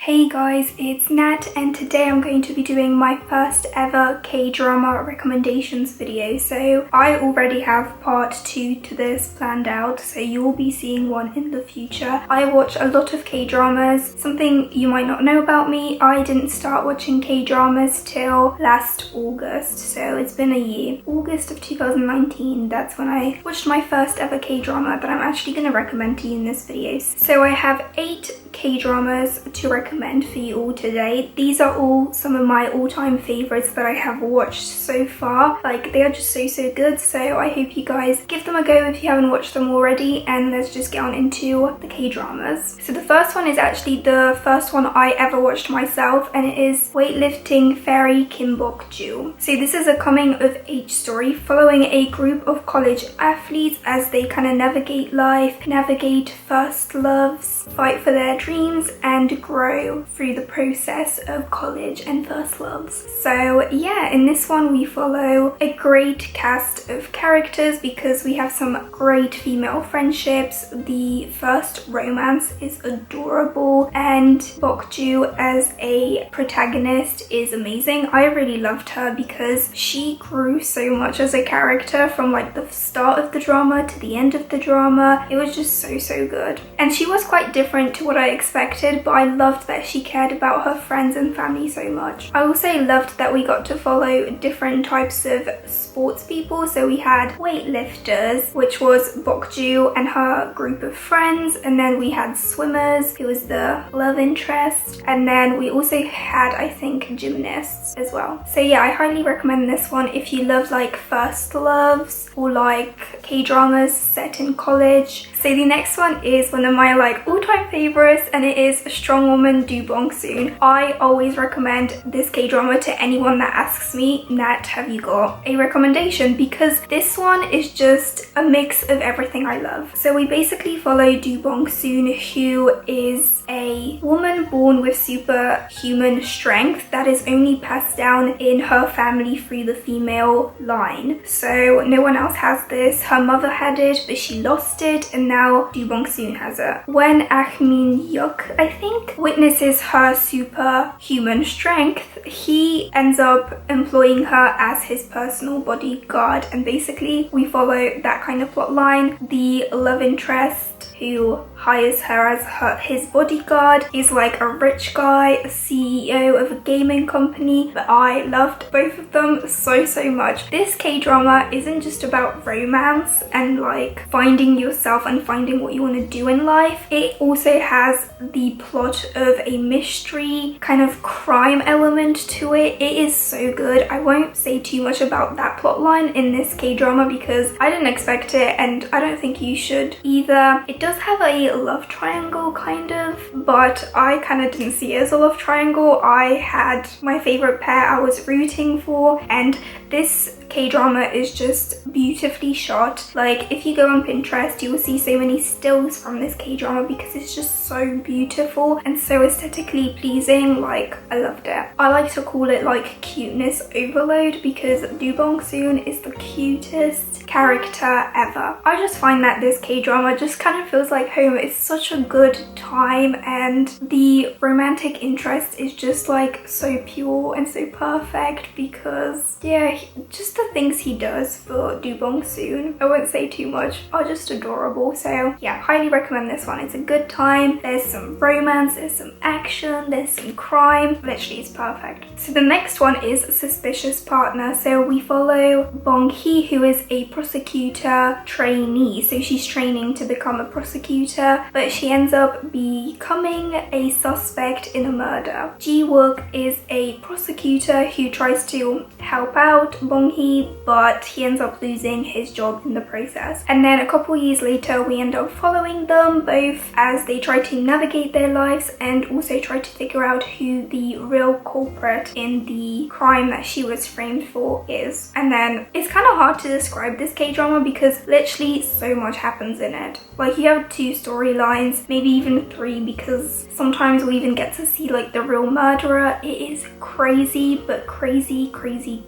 Hey guys, it's Nat and today I'm going to be doing my first ever K-drama recommendations video. So I already have part 2 to this planned out, so you will be seeing one in the future. I watch a lot of K-dramas. Something you might not know about me, I didn't start watching K-dramas till last August, so it's been a year. August of 2019, that's when I watched my first ever K-drama that I'm actually going to recommend to you in this video. So I have 8 K-dramas to recommend for you all today. These are all some of my all-time favorites that I have watched so far. Like, they are just so good, so I hope you guys give them a go if you haven't watched them already, and let's just get on into the K-dramas. So the first one is actually the first one I ever watched myself, and it is Weightlifting Fairy Kim Bok-ju. So this is a coming-of-age story following a group of college athletes as they kind of navigate life, navigate first loves, fight for their dreams, and grow through the process of college and first loves. So yeah, in this one we follow a great cast of characters because we have some great female friendships. The first romance is adorable and Bok-ju as a protagonist is amazing. I really loved her because she grew so much as a character from like the start of the drama to the end of the drama. It was just so good. And she was quite different to what I expected, but I loved that she cared about her friends and family so much. I also loved that we got to follow different types of sports people. So we had weightlifters, which was Bok-ju and her group of friends, and then we had swimmers, who was the love interest, and then we also had, I think, gymnasts as well. So yeah, I highly recommend this one if you love like first loves or like K-dramas set in college. So the next one is one of my like all-time favorites, and it is Strong Woman Do Bong Soon. I always recommend this K-drama to anyone that asks me, Nat, have you got a recommendation? Because this one is just a mix of everything I love. So we basically follow Do Bong Soon, who is a woman born with superhuman strength that is only passed down in her family through the female line. So no one else has this. Her mother had it, but she lost it, and now Do Bong Soon has it. When Ahmin Yuk, I think, witnesses her superhuman strength, he ends up employing her as his personal bodyguard, and basically we follow that kind of plot line. The love interest who hires her as his bodyguard is like a rich guy, a CEO of a gaming company, but I loved both of them so much. This K-drama isn't just about romance and like finding yourself and finding what you want to do in life. It also has the plot of a mystery kind of crime element to it. It is so good. I won't say too much about that plot line in this K-drama because I didn't expect it, and I don't think you should either. It does have a love triangle kind of, but I kind of didn't see it as a love triangle. I had my favorite pair I was rooting for, and this K-drama is just beautifully shot. Like, if you go on Pinterest, you will see so many stills from this K-drama because it's just so beautiful and so aesthetically pleasing. Like, I loved it. I like to call it like cuteness overload because Do Bong Soon is the cutest character ever. I just find that this K-drama just kind of feels like home. It's such a good time, and the romantic interest is just like so pure and so perfect because yeah, just the things he does for Do Bong Soon, I won't say too much, are just adorable. So yeah, highly recommend this one. It's a good time. There's some romance, there's some action, there's some crime. Literally, it's perfect. So the next one is Suspicious Partner. So we follow Bong Hee, who is a prosecutor trainee. So she's training to become a prosecutor, but she ends up becoming a suspect in a murder. Ji Wook is a prosecutor who tries to help out Bong Hee, but he ends up losing his job in the process. And then a couple years later, we end up following them both as they try to navigate their lives and also try to figure out who the real culprit in the crime that she was framed for is. And then it's kind of hard to describe this K-drama because literally so much happens in it. Like, you have 2 storylines, maybe even 3, because sometimes we even get to see like the real murderer. It is crazy, but crazy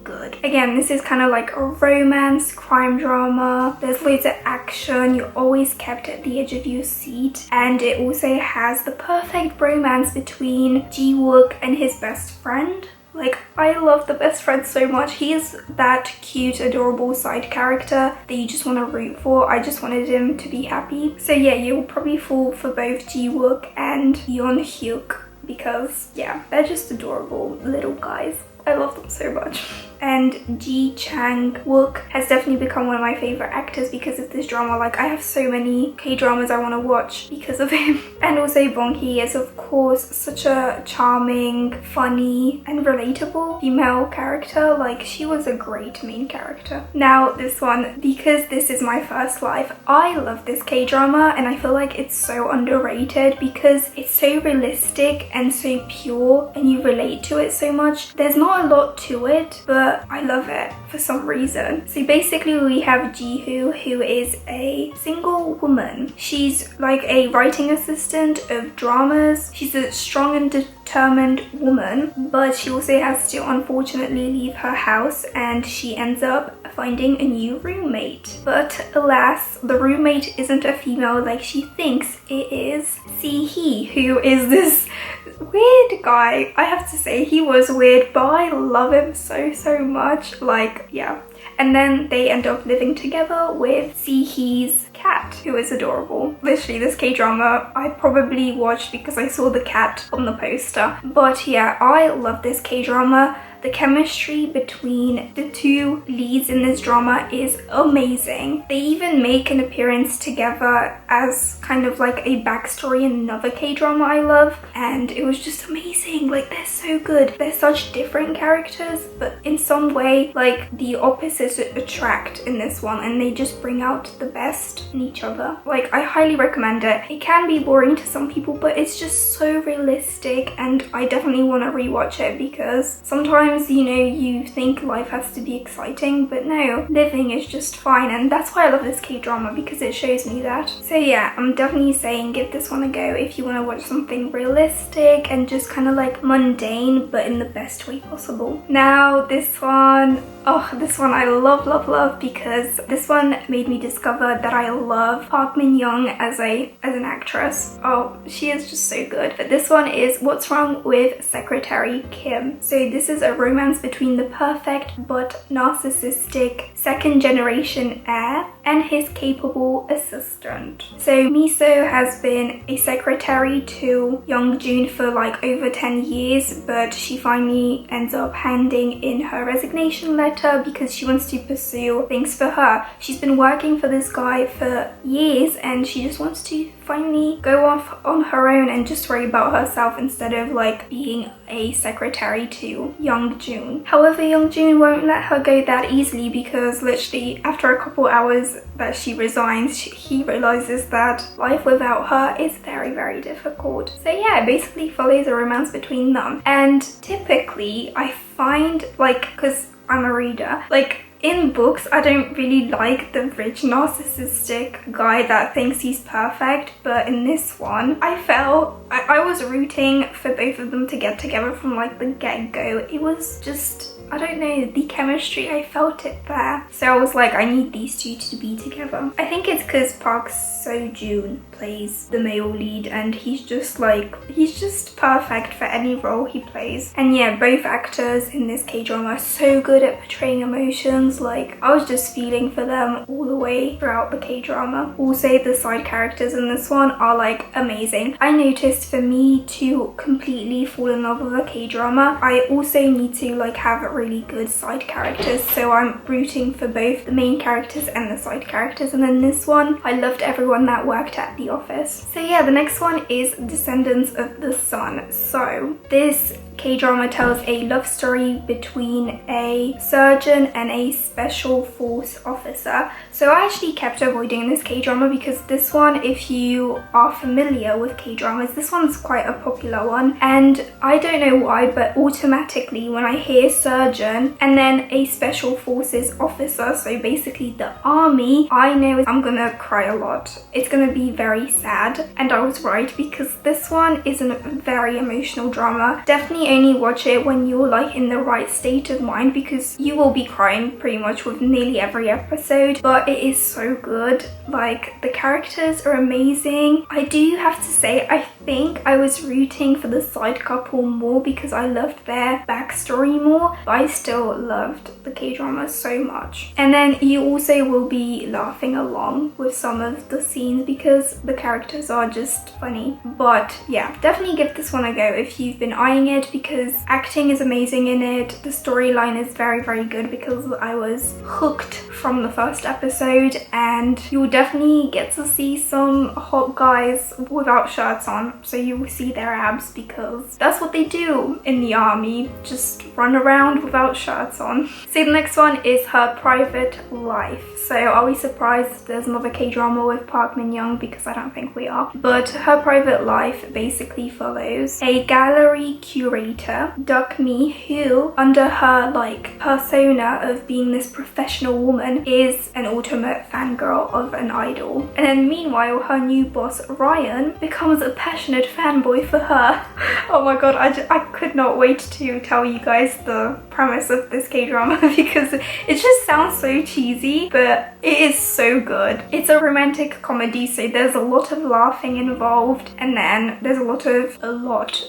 good. Again, this is kind kind of like a romance crime drama. There's loads of action. You're always kept at the edge of your seat, and it also has the perfect romance between Ji-wook and his best friend. Like, I love the best friend so much. He is that cute, adorable side character that you just want to root for. I just wanted him to be happy. So yeah, you'll probably fall for both Ji-wook and Yeon-hyuk because yeah, they're just adorable little guys. I love them so much. And Ji Chang-wook has definitely become one of my favorite actors because of this drama. Like, I have so many K-dramas I want to watch because of him. And also Bong Hee is of course such a charming, funny and relatable female character. Like, she was a great main character. Now this one, because this is my first life, I love this K-drama and I feel like it's so underrated because it's so realistic and so pure and you relate to it so much. There's not a lot to it, but I love it for some reason. So basically we have Ji-hoo, who is a single woman. She's like a writing assistant of dramas. She's a strong and determined woman, but she also has to unfortunately leave her house and she ends up finding a new roommate. But alas, the roommate isn't a female like she thinks it is. Si-hee, who is this weird guy. I have to say, he was weird, but I love him so much. Like, yeah. And then they end up living together with Si-hee's cat, who is adorable. Literally, this K-drama I probably watched because I saw the cat on the poster. But yeah, I love this K-drama. The chemistry between the two leads in this drama is amazing. They even make an appearance together as kind of like a backstory in another K-drama I love, and it was just amazing. Like, they're so good. They're such different characters, but in some way, like, the opposites attract in this one, and they just bring out the best in each other. Like, I highly recommend it. It can be boring to some people, but it's just so realistic, and I definitely want to rewatch it because sometimes, you know, you think life has to be exciting, but no, living is just fine, and that's why I love this K-drama, because it shows me that. So yeah, I'm definitely saying give this one a go if you want to watch something realistic and just kind of like mundane, but in the best way possible. Now this one, oh, this one I love because this one made me discover that I love Park Min-young as an actress. Oh, she is just so good. But this one is What's Wrong with Secretary Kim. So this is a romance between the perfect but narcissistic second generation heir and his capable assistant. So Miso has been a secretary to Young-jun for like over 10 years, but she finally ends up handing in her resignation letter because she wants to pursue things for her. She's been working for this guy for years and she just wants to finally go off on her own and just worry about herself instead of like being a secretary to Young-jun. However, Young-jun won't let her go that easily because literally after a couple hours that she resigns, he realizes that life without her is very difficult. So yeah, it basically follows a romance between them. And typically I find, like, because I'm a reader, like, in books, I don't really like the rich narcissistic guy that thinks he's perfect, but in this one, I felt I was rooting for both of them to get together from like the get-go. It was just, I don't know, the chemistry, I felt it there. So I was like, I need these two to be together. I think it's because Park Seo-joon plays the male lead and he's just perfect for any role he plays. And yeah, both actors in this K-drama are so good at portraying emotions. Like, I was just feeling for them all the way throughout the K-drama. Also, the side characters in this one are like amazing. I noticed for me to completely fall in love with a K-drama, I also need to like have really good side characters, so I'm rooting for both the main characters and the side characters. And then this one, I loved everyone that worked at the office. So yeah, the next one is Descendants of the Sun. So this K-drama tells a love story between a surgeon and a special force officer. So I actually kept avoiding this K-drama because this one, if you are familiar with K-dramas, this one's quite a popular one. And I don't know why, but automatically when I hear surgeon and then a special forces officer, so basically the army, I know I'm gonna cry a lot. It's gonna be very sad. And I was right because this one is a very emotional drama. Definitely definitely only watch it when you're like in the right state of mind, because you will be crying pretty much with nearly every episode, but it is so good. Like, the characters are amazing. I do have to say, I think I was rooting for the side couple more because I loved their backstory more, but I still loved the K-drama so much. And then you also will be laughing along with some of the scenes because the characters are just funny. But yeah, definitely give this one a go if you've been eyeing it, because acting is amazing in it. The storyline is very, very good because I was hooked from the first episode, and you'll definitely get to see some hot guys without shirts on, so you will see their abs because that's what they do in the army, just run around without shirts on. So the next one is Her Private Life. So are we surprised if there's another K-drama with Park Min-young? Because I don't think we are. But Her Private Life basically follows a gallery curator, Duck-mi, who under her like persona of being this professional woman is an ultimate fangirl of an idol. And then meanwhile, her new boss Ryan becomes a passionate fanboy for her. Oh my god, I could not wait to tell you guys the premise of this K-drama because it just sounds so cheesy, but it is so good. It's a romantic comedy, so there's a lot of laughing involved, and then there's a lot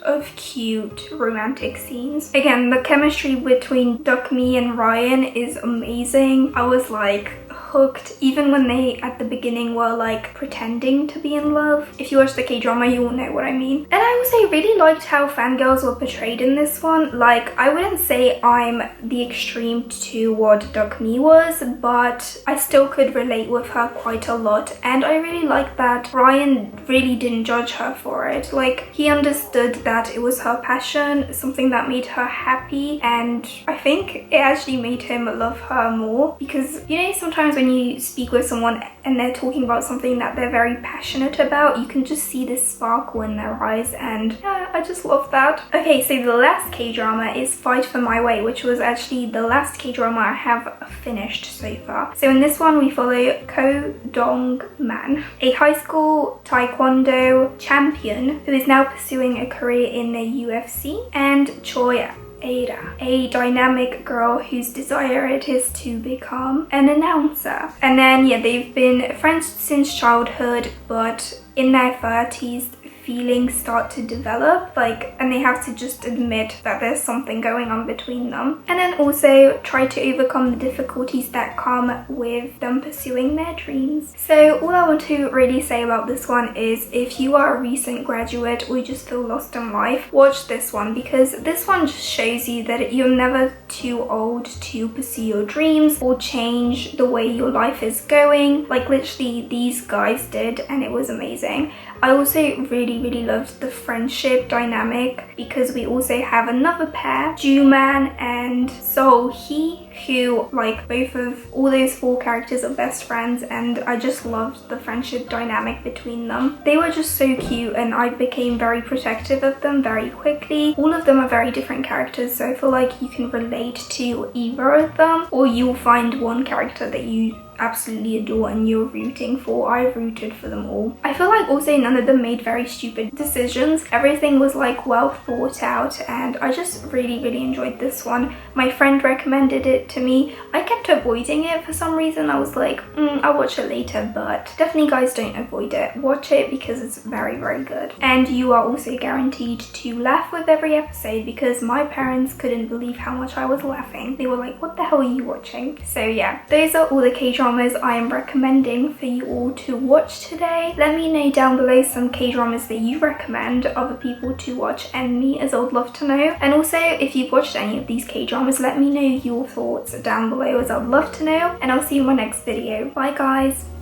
of cute romantic scenes. Again, the chemistry between Duck-mi and Ryan is amazing. I was like hooked, even when they at the beginning were like pretending to be in love. If you watch the K-drama, you will know what I mean. And I also really liked how fangirls were portrayed in this one. Like, I wouldn't say I'm the extreme to what Duck-mi was, but I still could relate with her quite a lot, and I really liked that Ryan really didn't judge her for it. Like, he understood that it was her passion, something that made her happy, and I think it actually made him love her more, because you know, sometimes when you speak with someone and they're talking about something that they're very passionate about, you can just see this sparkle in their eyes, and yeah, I just love that. Okay, so the last K-drama is Fight for My Way, which was actually the last K-drama I have finished so far. So in this one we follow Ko Dong-man, a high school taekwondo champion who is now pursuing a career in the UFC, and Choi Ada, a dynamic girl whose desire it is to become an announcer. And then yeah, they've been friends since childhood, but in their 30s feelings start to develop, like, and they have to just admit that there's something going on between them, and then also try to overcome the difficulties that come with them pursuing their dreams. So all I want to really say about this one is, if you are a recent graduate or you just feel lost in life, watch this one, because this one just shows you that you're never too old to pursue your dreams or change the way your life is going, like literally these guys did, and it was amazing. I also really loved the friendship dynamic, because we also have another pair, Ju-man and So-hee, who, like, both of all those four characters are best friends, and I just loved the friendship dynamic between them. They were just so cute, and I became very protective of them very quickly. All of them are very different characters, so I feel like you can relate to either of them, or you'll find one character that you absolutely adore and you're rooting for. I rooted for them all. I feel like also none of them made very stupid decisions. Everything was like well thought out, and I just really enjoyed this one. My friend recommended it to me. I kept avoiding it for some reason. I was like, I'll watch it later, but definitely guys, don't avoid it. Watch it because it's very good. And you are also guaranteed to laugh with every episode, because my parents couldn't believe how much I was laughing. They were like, what the hell are you watching? So yeah, those are all the K-dramas I am recommending for you all to watch today. Let me know down below some K-dramas that you recommend other people to watch, and me, as I would love to know. And also, if you've watched any of these K-dramas, let me know your thoughts down below, as I'd love to know. And I'll see you in my next video. Bye guys!